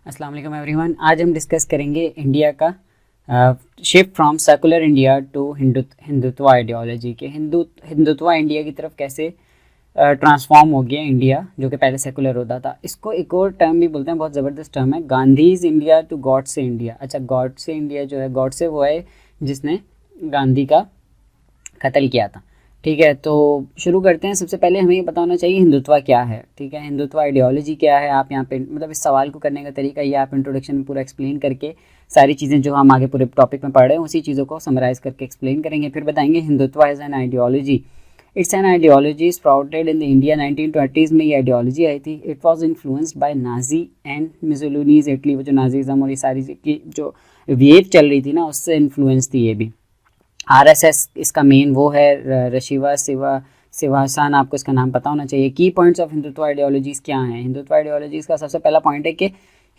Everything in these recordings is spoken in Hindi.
अस्सलाम वालेकुम एवरीवन। आज हम डिस्कस करेंगे इंडिया का shift from secular India to Hindutva ideology के हिंदुत्व इंडिया की तरफ कैसे ट्रांसफॉर्म हो गया इंडिया, जो कि पहले सेकुलर होता था। इसको एक और टर्म भी बोलते हैं, बहुत ज़बरदस्त टर्म है, गांधीज इंडिया टू गॉड से इंडिया। अच्छा, गॉड से इंडिया जो है, गॉड से वो है जिसने गांधी का कत्ल किया था। ठीक है, तो शुरू करते हैं। सबसे पहले हमें ये पता होना चाहिए हिंदुत्व क्या है। ठीक है, हिंदुत्व आइडियोलॉजी क्या है। आप यहाँ पे मतलब इस सवाल को करने का तरीका ये, आप इंट्रोडक्शन में पूरा एक्सप्लेन करके सारी चीज़ें जो हम आगे पूरे टॉपिक में पढ़ रहे हैं उसी चीज़ों को समराइज़ करके एक्सप्लेन करेंगे। फिर बताएंगे Hindutva as an ideology. It's an ideology sprouted in the India 1920s में ये आइडियोलॉजी आई थी। It was influenced by Nazi and Mussolini's Italy. वो जो नाजीज़म और ये सारी की जो वेव चल रही थी ना, उससे इन्फ्लुएंस थी ये भी। आरएसएस इसका मेन वो है, रशिवा सिवासान, आपको इसका नाम पता होना चाहिए। की पॉइंट्स ऑफ हिंदुत्व आइडियोलॉजीज़ क्या हैं। हिंदुत्व आइडियोलॉजीज़ का सबसे पहला पॉइंट है कि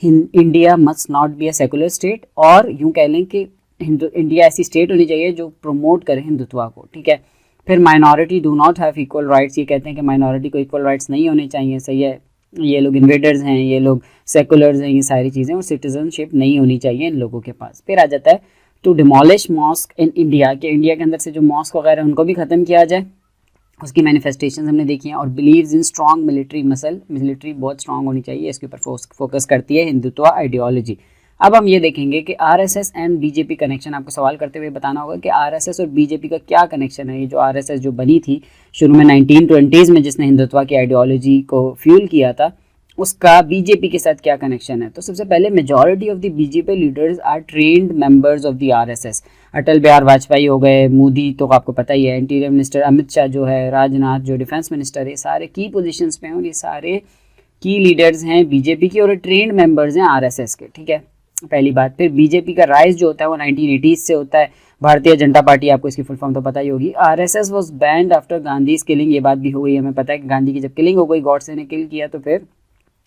India must not be a secular state, और यूँ कह लें कि इंडिया ऐसी स्टेट होनी चाहिए जो प्रमोट करे हिंदुत्व को। ठीक है, फिर minority do not have equal rights. ये कहते हैं कि माइनॉरिटी को इक्वल राइट्स नहीं होने चाहिए। सही है, ये लोग इन्वेडर्स हैं, ये लोग सेकुलर्स हैं, ये सारी चीज़ें, और सिटीजनशिप नहीं होनी चाहिए इन लोगों के पास। फिर आ जाता है to demolish mosque in India, के इंडिया के अंदर से जो मॉस्क वगैरह उनको भी ख़त्म किया जाए। उसकी मैनिफेस्टेशन हमने देखी हैं। और believes in strong military muscle, military बहुत स्ट्रॉन्ग होनी चाहिए, इसके ऊपर फोकस करती है हिंदुत्व आइडियोलॉजी। अब हम ये देखेंगे कि आरएसएस एंड बीजेपी कनेक्शन। आपको सवाल करते हुए बताना होगा कि आरएसएस और बीजेपी का क्या कनेक्शन है। ये जो आरएसएस जो बनी थी शुरू में 1920s में, जिसने हिंदुत्व की आइडियोलॉजी को फ्यूल किया था, उसका बीजेपी के साथ क्या कनेक्शन है। तो सबसे पहले majority of the BJP leaders are trained members of the RSS. Atal Bihari Vajpayee हो गए, मोदी तो आपको पता ही है, इंटीरियर मिनिस्टर अमित शाह जो है, राजनाथ जो डिफेंस मिनिस्टर है, सारे की पोजीशंस पे हैं और ये सारे की लीडर्स हैं बीजेपी के और ट्रेन्ड मेंबर्स हैं आरएसएस के। ठीक है, पहली बात। फिर बीजेपी का राइज जो होता है वो 1980s से होता है। भारतीय जनता पार्टी, आपको इसकी फुल फॉर्म तो पता ही होगी। RSS was band after Gandhi's killing. ये बात भी हो गई, हमें पता है कि गांधी की जब किलिंग हो गई, गॉडसे ने किल किया, तो फिर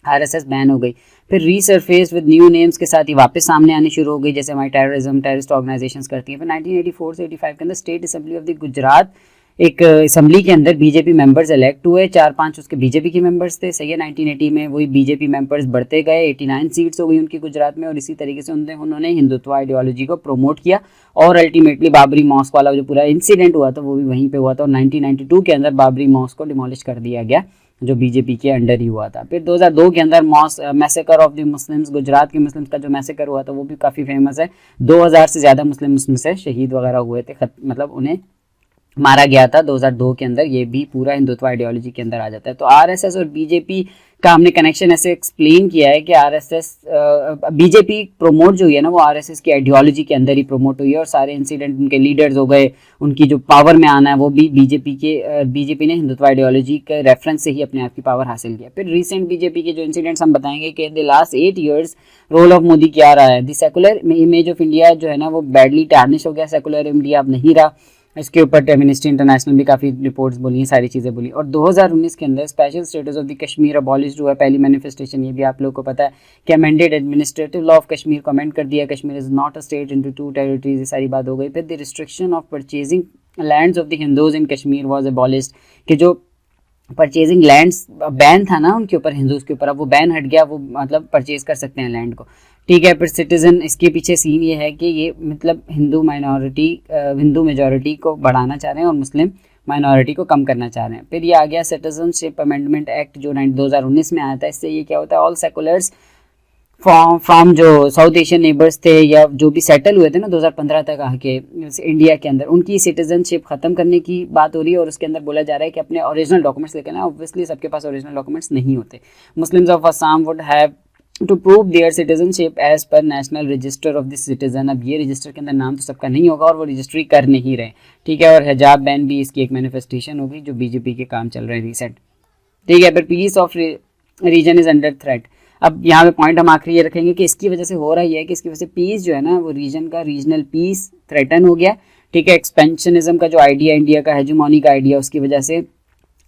आरएसएस बैन हो गई। फिर रीसरफेस विद न्यू नेम्स के साथ ही वापस सामने आनी शुरू हो गई, जैसे हमारी टेररिस्ट ऑर्गेनाइजेशंस करती हैं। फिर 1984 से 85 के अंदर state assembly of the Gujarat, एक असेंबली के अंदर बीजेपी मेंबर्स इलेक्ट हुए, 4-5 उसके बीजेपी के मेंबर्स थे। सही है, 1980 में वही बीजेपी मेंबर्स बढ़ते गए, 89 सीट्स हो गई उनकी गुजरात में, और इसी तरीके से उन्होंने हिंदुत्व आइडियोलॉजी को प्रमोट किया। और अल्टीमेटली बाबरी मॉस्क वाला जो पूरा इंसिडेंट हुआ था वो भी वहीं पे हुआ था, और 1992 के अंदर बाबरी मॉस्क को डिमोलिश कर दिया गया, जो बीजेपी के अंडर ही हुआ था। फिर 2002 के अंदर massacre of the Muslims, Gujarat के मुस्लिम्स का जो मैसेकर हुआ था वो भी काफ़ी फेमस है। 2000 से ज़्यादा मुस्लिम उसमें से शहीद वगैरह हुए थे, मतलब उन्हें मारा गया था 2002 के अंदर। ये भी पूरा हिंदुत्व आइडियोलॉजी के अंदर आ जाता है। तो आरएसएस और बीजेपी का हमने कनेक्शन ऐसे एक्सप्लेन किया है कि आरएसएस बीजेपी प्रमोट जो हुई है ना, वो आरएसएस की आइडियोलॉजी के अंदर ही प्रमोट हुई है, और सारे इंसिडेंट उनके लीडर्स हो गए, उनकी जो पावर में आना है वो भी बीजेपी ने हिंदुत्व आइडियोलॉजी के रेफरेंस से ही अपने आप की पावर हासिल किया। फिर रिसेंट बीजेपी के जो इंसिडेंट्स हम बताएंगे कि the last 8 years role of Modi क्या रहा है। The secular image of India जो है ना, वो बैडली टार्निश हो गया, सेकुलर इंडिया अब नहीं रहा। इसके ऊपर एमनेस्टी इंटरनेशनल भी काफ़ी रिपोर्ट्स बोली हैं, सारी चीज़ें बोली। और 2019 के अंदर special status of the Kashmir abolished हुआ, पहली मैनिफेस्टेशन, ये भी आप लोगों को पता है कि amended administrative law of Kashmir को अमेंड कर दिया, Kashmir is not a state into 2 territories, ये सारी बात हो गई। फिर the restriction of purchasing lands of the Hindus in Kashmir was abolished, कि जो परचेजिंग लैंड्स बैन था ना उनके ऊपर, हिंदूज के ऊपर, अब वो बैन हट गया, वो मतलब परचेज कर सकते हैं लैंड को। ठीक है, फिर सिटीजन, इसके पीछे सीन ये है कि ये मतलब हिंदू मेजॉरिटी को बढ़ाना चाह रहे हैं और मुस्लिम माइनॉरिटी को कम करना चाह रहे हैं। फिर ये आ गया सिटीजनशिप अमेंडमेंट एक्ट जो 2019 में आया था। इससे ये क्या होता है, ऑल सेकुलर्स फ्रॉम जो साउथ एशियन नेबर्स थे या जो भी सेटल हुए थे ना 2015 तक आके इंडिया के अंदर, उनकी सिटीजनशिप खत्म करने की बात हो रही है। और उसके अंदर बोला जा रहा है कि अपने ओरिजिनल डॉक्यूमेंट्स लेकर ना, ऑब्वियसली सबके पास ओरिजिनल डॉक्यूमेंट्स नहीं होते। Muslims of Assam would have to prove their citizenship as per national register of this citizen. अब ये रजिस्टर के अंदर नाम तो सबका नहीं होगा और वो रजिस्ट्री कर नहीं रहे। ठीक है, और हिजाब बैन भी इसकी एक मैनिफेस्टेशन होगी जो बीजेपी के काम चल रहे हैं रिसेंट। ठीक है, फिर peace of region is under threat. अब यहाँ पे पॉइंट हम आखिरी ये रखेंगे कि इसकी वजह से हो रहा है कि इसकी वजह से पीस जो है ना, वो रीजनल पीस थ्रेटन हो गया। ठीक है, एक्सपेंशनिज्म का जो आइडिया, इंडिया का हेजेमोनी का आइडिया, उसकी वजह से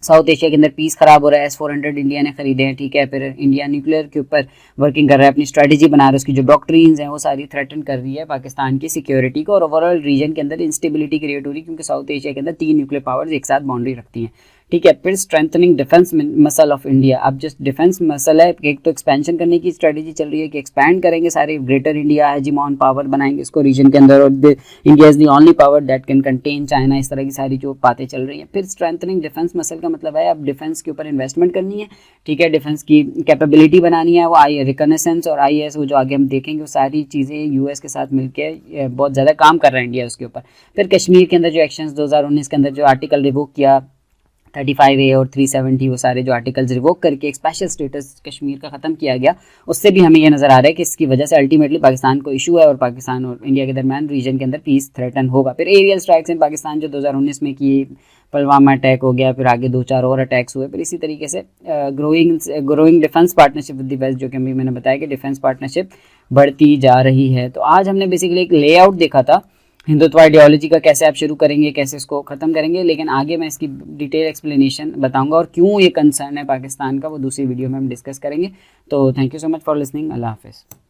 साउथ एशिया के अंदर पीस खराब हो रहा है। S-400 इंडिया ने खरीदे हैं। ठीक है, फिर इंडिया न्यूक्लियर के ऊपर वर्किंग कर रहा है, अपनी स्ट्रेटजी बना रहा है, उसकी जो डॉक्ट्रीन्स हैं वो सारी थ्रेटन कर रही है पाकिस्तान की सिक्योरिटी को, और ओवरऑल रीजन के अंदर इंस्टेबिलिटी क्रिएट हो रही है, क्योंकि साउथ एशिया के अंदर 3 न्यूक्लियर पावर्स एक साथ बाउंड्री रखती हैं। ठीक है। फिर strengthening defence muscle of India, अब जस्ट डिफेंस मसल है, एक तो एक्सपेंशन करने की स्ट्रेटेजी चल रही है कि एक्सपैंड करेंगे सारे, ग्रेटर इंडिया हेजिमॉन पावर बनाएंगे इसको रीजन के अंदर, और India is the only power that can contain China, इस तरह की सारी जो बातें चल रही हैं। फिर स्ट्रेंथनिंग डिफेंस मसल का मतलब है अब डिफेंस के ऊपर इन्वेस्टमेंट करनी है, ठीक है, डिफेंस की कैपेबिलिटी बनानी है, वो आई रिकनेसेंस और IAS, वो जो आगे हम देखेंगे वो सारी चीज़ें US के साथ मिलकर बहुत ज़्यादा काम कर रहा है इंडिया उसके ऊपर। फिर कश्मीर के अंदर जो एक्शंस 2019 के अंदर जो आर्टिकल रिवोक किया 35A और 370, वो सारे जो आर्टिकल्स रिवोक करके एक स्पेशल स्टेटस कश्मीर का ख़त्म किया गया, उससे भी हमें ये नज़र आ रहा है कि इसकी वजह से अल्टीमेटली पाकिस्तान को इशू है और पाकिस्तान और इंडिया के दरमियान रीजन के अंदर पीस थ्रेटन होगा। फिर एरियल स्ट्राइक्स इन पाकिस्तान जो 2019 में की, पुलवामा अटैक हो गया, फिर आगे 2-4 और अटैक्स हुए, फिर इसी तरीके से growing defence partnership with the west, जो कि अभी मैंने बताया कि डिफेंस पार्टनरशिप बढ़ती जा रही है। तो आज हमने बेसिकली एक लेआउट देखा था हिंदुत्व आइडियोलॉजी का, कैसे आप शुरू करेंगे, कैसे इसको ख़त्म करेंगे, लेकिन आगे मैं इसकी डिटेल एक्सप्लेनेशन बताऊंगा और क्यों ये कंसर्न है पाकिस्तान का, वो दूसरी वीडियो में हम डिस्कस करेंगे। तो thank you so much for listening. अल्लाह हाफिज़।